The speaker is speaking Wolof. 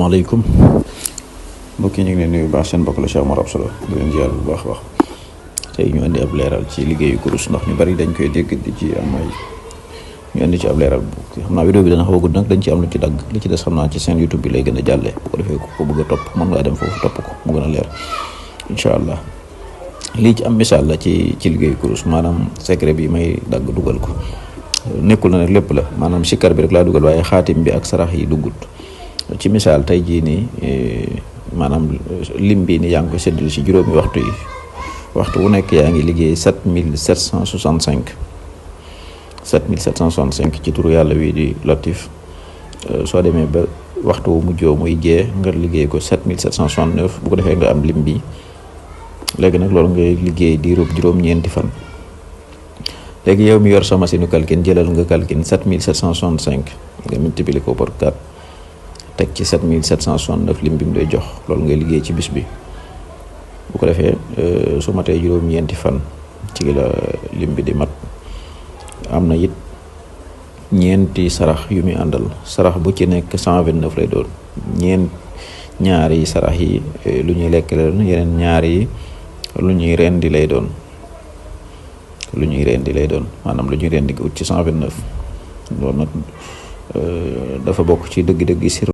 asalaamaaleykum mbokk yi ñu ngi leen nuyu baax seen mbokk la Cheikh Omar Absa di leen ziar bu baax tey ñu indi ab leeral ci liggéeyu kurus ndax ñu bari dañ koy dégg di ci am ay ñu indi ci ab leeral bu xam naa vidéo bi dana xaw a gudd nag dañ ci am lu ci dagg li ci des xam naa ci seen YouTube bi lay gën a jàllee bu ko defee ku ko bëgg a topp mën ngaa dem foofu topp ko mu gën a leer incha allah. lii ci am misaal la ci liggéeyu kurus maanaam secret bi may dagg dugal ko nekkul na nag lépp la maanaam sikkar bi rek laa dugal waaye xaatim bi ak sarax yi duggut ci misaal tey jii nii maanaam lim bi ni yaa ngi koy séddale ci juróomi waxtu yi waxtu wu nekk yaa ngi liggéey 7765 ci turu yàlla wi di Latif soo demee ba waxtu wu mujjoo muy jee nga liggéey ko 7769 bu ko defee nga am lim bi léegi nag loolu ngay liggéey diirub juróom-ñeenti fan léegi yow mi yor sa machine calcul jëlal nga calcul 7765 nga multiplier ko par 4 teg ci 7769 lim bi mu lay jox loolu ngay liggéey ci bis bi bu ko defee su matee juróom-ñeenti fan ci la lim bi di mat am na it ñeenti sarax yu muy àndal sarax bu ci nekk 129 lay doon ñaari sarax yi lu ñuy lekk la doon yeneen ñaari yi lu ñuy rendi lay doon maanaam lu ñuy rendi ut ci 129 loolu nag dafa bokk ci dëgg-dëgg sir